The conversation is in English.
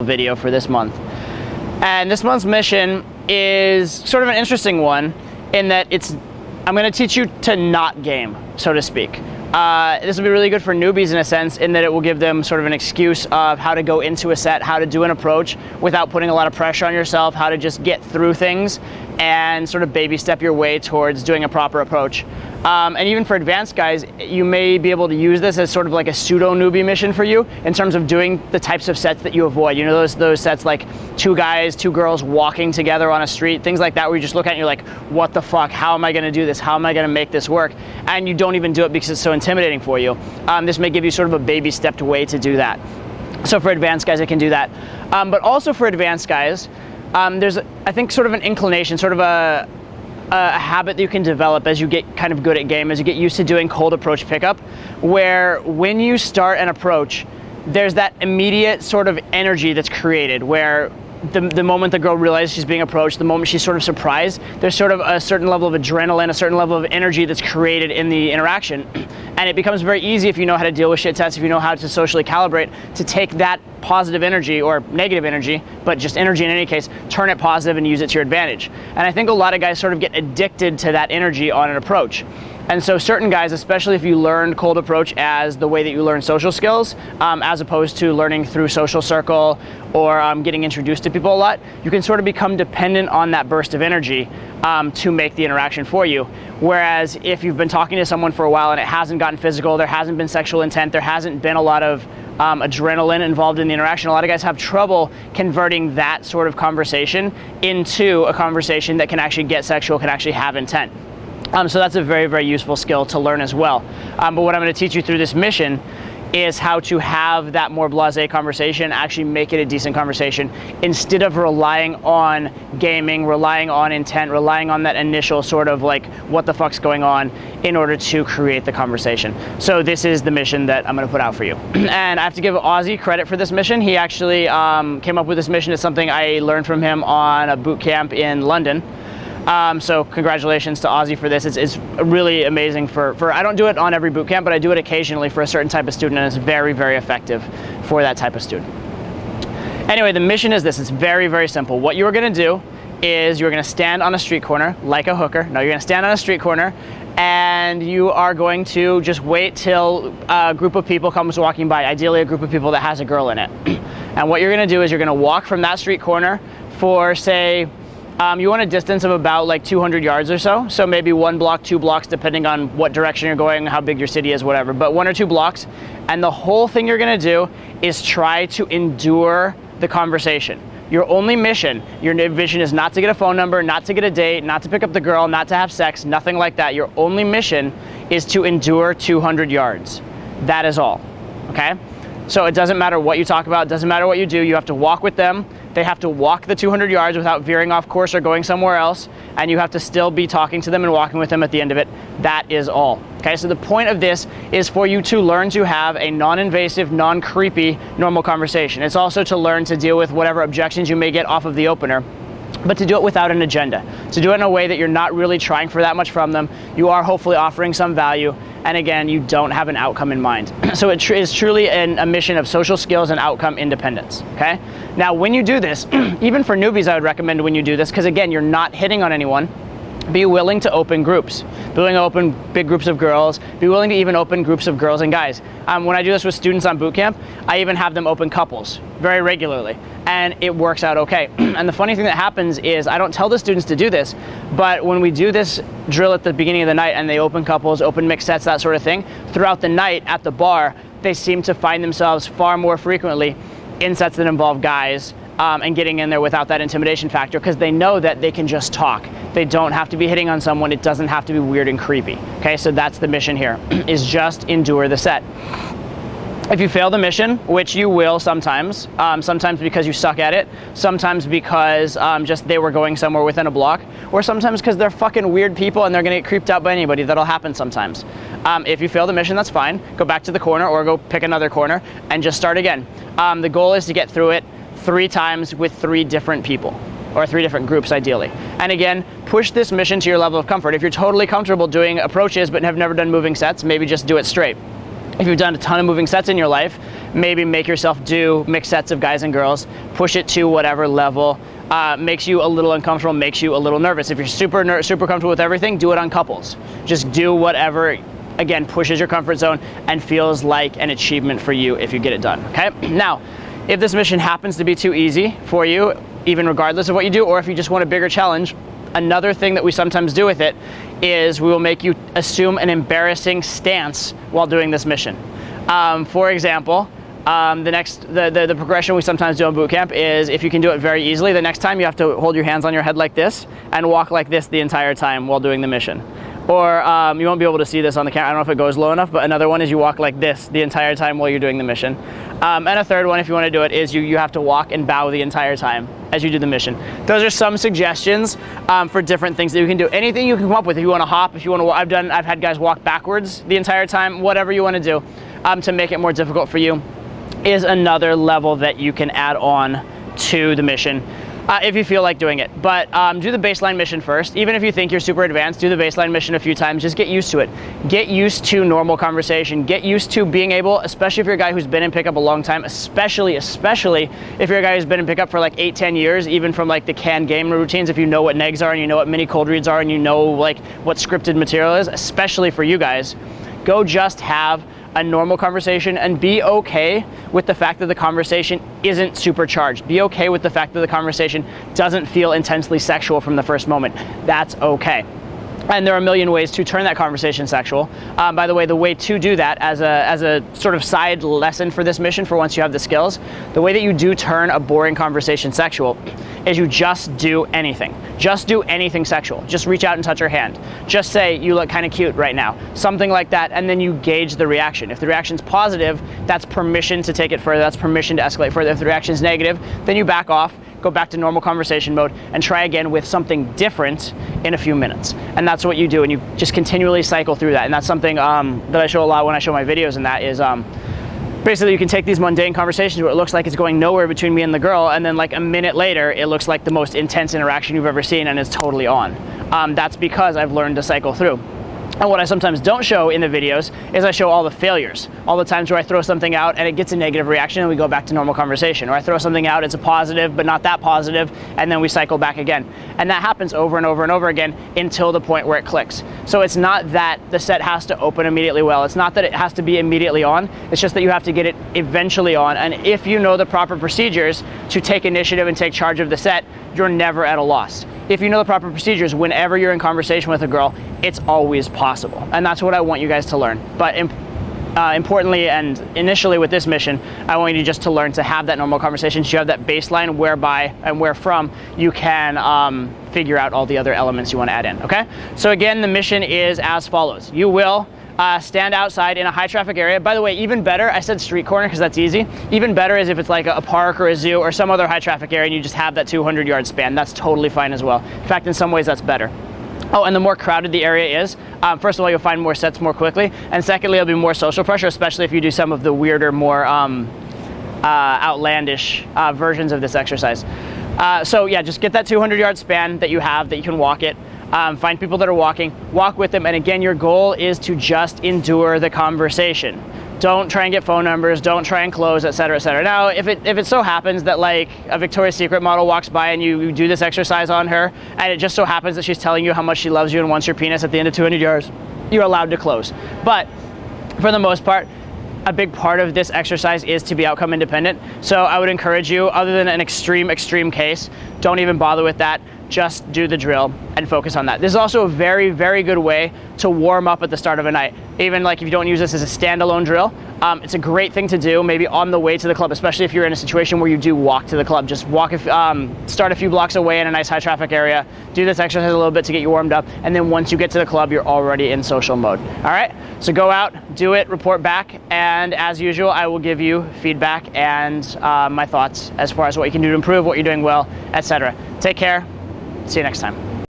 video for this month. And this month's mission is sort of an interesting one in that I'm going to teach you to not game, so to speak. This will be really good for newbies in a sense, in that it will give them sort of an excuse of how to go into a set, how to do an approach without putting a lot of pressure on yourself, how to just get through things and sort of baby step your way towards doing a proper approach. And even for advanced guys, you may be able to use this as sort of like a pseudo newbie mission for you in terms of doing the types of sets that you avoid. You know, those sets like 2 guys, 2 girls walking together on a street, things like that, where you just look at it and you're like, what the fuck? How am I going to do this? How am I going to make this work? And you don't even do it because it's so intimidating for you. This may give you sort of a baby stepped way to do that. So for advanced guys, it can do that. But also for advanced guys, there's, I think, sort of an inclination, sort of a habit that you can develop as you get kind of good at game, as you get used to doing cold approach pickup, where when you start an approach, there's that immediate sort of energy that's created where the moment the girl realizes she's being approached, the moment she's sort of surprised, there's sort of a certain level of adrenaline, a certain level of energy that's created in the interaction. And it becomes very easy, if you know how to deal with shit sets, if you know how to socially calibrate, to take that positive energy, or negative energy, but just energy in any case, turn it positive and use it to your advantage. And I think a lot of guys sort of get addicted to that energy on an approach. And so certain guys, especially if you learn cold approach as the way that you learn social skills, as opposed to learning through social circle or getting introduced to people a lot, you can sort of become dependent on that burst of energy to make the interaction for you. Whereas if you've been talking to someone for a while and it hasn't gotten physical, there hasn't been sexual intent, there hasn't been a lot of adrenaline involved in the interaction, a lot of guys have trouble converting that sort of conversation into a conversation that can actually get sexual, can actually have intent. So that's a very, very useful skill to learn as well. But what I'm going to teach you through this mission is how to have that more blasé conversation, actually make it a decent conversation, instead of relying on gaming, relying on intent, relying on that initial sort of like, what the fuck's going on, in order to create the conversation. So this is the mission that I'm going to put out for you. And I have to give Ozzy credit for this mission. He actually came up with this mission. It's something I learned from him on a boot camp in London. So congratulations to Ozzy for this. It's really amazing for I don't do it on every boot camp, but I do it occasionally for a certain type of student, and it's very, very effective for that type of student. Anyway, the mission is this. It's very, very simple. What you're going to do is you're going to stand on a street corner like a hooker. No, you're going to stand on a street corner, and you are going to just wait till a group of people comes walking by, ideally a group of people that has a girl in it. And what you're going to do is you're going to walk from that street corner for, say, you want a distance of about like 200 yards or so. So maybe 1 block, 2 blocks, depending on what direction you're going, how big your city is, whatever. But 1 or 2 blocks. And the whole thing you're going to do is try to endure the conversation. Your only mission, your vision is not to get a phone number, not to get a date, not to pick up the girl, not to have sex, nothing like that. Your only mission is to endure 200 yards. That is all, okay? So it doesn't matter what you talk about, it doesn't matter what you do, you have to walk with them. They have to walk the 200 yards without veering off course or going somewhere else, and you have to still be talking to them and walking with them at the end of it. That is all. Okay, so the point of this is for you to learn to have a non-invasive, non-creepy, normal conversation. It's also to learn to deal with whatever objections you may get off of the opener, but to do it without an agenda. To do it in a way that you're not really trying for that much from them. You are hopefully offering some value, and again, you don't have an outcome in mind. So it is truly a mission of social skills and outcome independence, okay? Now, when you do this, even for newbies, I would recommend when you do this, because again, you're not hitting on anyone, be willing to open groups. Be willing to open big groups of girls. Be willing to even open groups of girls and guys. When I do this with students on boot camp, I even have them open couples very regularly, and it works out okay. And the funny thing that happens is, I don't tell the students to do this, but when we do this drill at the beginning of the night and they open couples, open mixed sets, that sort of thing, throughout the night at the bar, they seem to find themselves far more frequently in sets that involve guys, and getting in there without that intimidation factor, because they know that they can just talk. They don't have to be hitting on someone. It doesn't have to be weird and creepy. Okay, so that's the mission here, is just endure the set. If you fail the mission, which you will sometimes, sometimes because you suck at it, sometimes because just they were going somewhere within a block, or sometimes because they're fucking weird people and they're gonna get creeped out by anybody. That'll happen sometimes. If you fail the mission, that's fine. Go back to the corner or go pick another corner and just start again. The goal is to get through it 3 times with 3 different people, or 3 different groups ideally. And again, push this mission to your level of comfort. If you're totally comfortable doing approaches but have never done moving sets, maybe just do it straight. If you've done a ton of moving sets in your life, maybe make yourself do mixed sets of guys and girls, push it to whatever level makes you a little uncomfortable, makes you a little nervous. If you're super comfortable with everything, do it on couples. Just do whatever, again, pushes your comfort zone and feels like an achievement for you if you get it done, okay? Now, if this mission happens to be too easy for you, even regardless of what you do, or if you just want a bigger challenge, another thing that we sometimes do with it is we will make you assume an embarrassing stance while doing this mission. For example, the progression we sometimes do on boot camp is if you can do it very easily, the next time you have to hold your hands on your head like this and walk like this the entire time while doing the mission. Or you won't be able to see this on the camera, I don't know if it goes low enough, but another one is you walk like this the entire time while you're doing the mission. And a third one, if you want to do it, is you have to walk and bow the entire time as you do the mission. Those are some suggestions for different things that you can do. Anything you can come up with. If you want to hop, if you want to, I've had guys walk backwards the entire time, whatever you want to do to make it more difficult for you is another level that you can add on to the mission. If you feel like doing it. But do the baseline mission first. Even if you think you're super advanced, do the baseline mission a few times. Just get used to it. Get used to normal conversation. Get used to being able, especially if you're a guy who's been in pickup a long time, especially if you're a guy who's been in pickup for like 8-10 years, even from like the canned game routines, if you know what negs are and you know what mini cold reads are and you know like what scripted material is, especially for you guys, go just have a normal conversation and be okay with the fact that the conversation isn't supercharged. Be okay with the fact that the conversation doesn't feel intensely sexual from the first moment. That's okay. And there are a million ways to turn that conversation sexual. By the way, the way to do that as a sort of side lesson for this mission, for once you have the skills, the way that you do turn a boring conversation sexual is you just do anything. Just do anything sexual. Just reach out and touch her hand. Just say, you look kind of cute right now. Something like that, and then you gauge the reaction. If the reaction's positive, that's permission to take it further. That's permission to escalate further. If the reaction's negative, then you back off, go back to normal conversation mode, and try again with something different in a few minutes. And that's what you do, and you just continually cycle through that. And that's something that I show a lot when I show my videos, and that is basically you can take these mundane conversations where it looks like it's going nowhere between me and the girl, and then like a minute later, it looks like the most intense interaction you've ever seen, and it's totally on. That's because I've learned to cycle through. And what I sometimes don't show in the videos is I show all the failures, all the times where I throw something out and it gets a negative reaction and we go back to normal conversation. Or I throw something out, it's a positive, but not that positive, and then we cycle back again. And that happens over and over and over again until the point where it clicks. So it's not that the set has to open immediately well. It's not that it has to be immediately on. It's just that you have to get it eventually on. And if you know the proper procedures to take initiative and take charge of the set, you're never at a loss. If you know the proper procedures, whenever you're in conversation with a girl, it's always possible. And that's what I want you guys to learn. But importantly and initially with this mission, I want you just to learn to have that normal conversation. So you have that baseline whereby and wherefrom you can figure out all the other elements you want to add in, okay? So again, the mission is as follows. You will stand outside in a high traffic area. By the way, even better, I said street corner because that's easy. Even better is if it's like a park or a zoo or some other high traffic area and you just have that 200-yard span. That's totally fine as well. In fact, in some ways, that's better. Oh, and the more crowded the area is, first of all, you'll find more sets more quickly. And secondly, there'll be more social pressure, especially if you do some of the weirder, more outlandish versions of this exercise. So yeah, just get that 200-yard span that you have, that you can walk it. Find people that are walking, walk with them, and again, your goal is to just endure the conversation. Don't try and get phone numbers, don't try and close, etc., etc. Now, if it so happens that like a Victoria's Secret model walks by and you do this exercise on her, and it just so happens that she's telling you how much she loves you and wants your penis at the end of 200 yards, you're allowed to close. But for the most part, a big part of this exercise is to be outcome independent. So I would encourage you, other than an extreme case, don't even bother with that. Just do the drill and focus on that. This is also a very, very good way to warm up at the start of a night. Even like if you don't use this as a standalone drill, it's a great thing to do maybe on the way to the club, especially if you're in a situation where you do walk to the club. Just walk, start a few blocks away in a nice high traffic area, do this exercise a little bit to get you warmed up, and then once you get to the club, you're already in social mode. All right, so go out, do it, report back, and as usual, I will give you feedback and my thoughts as far as what you can do to improve, what you're doing well, etc. Take care. See you next time.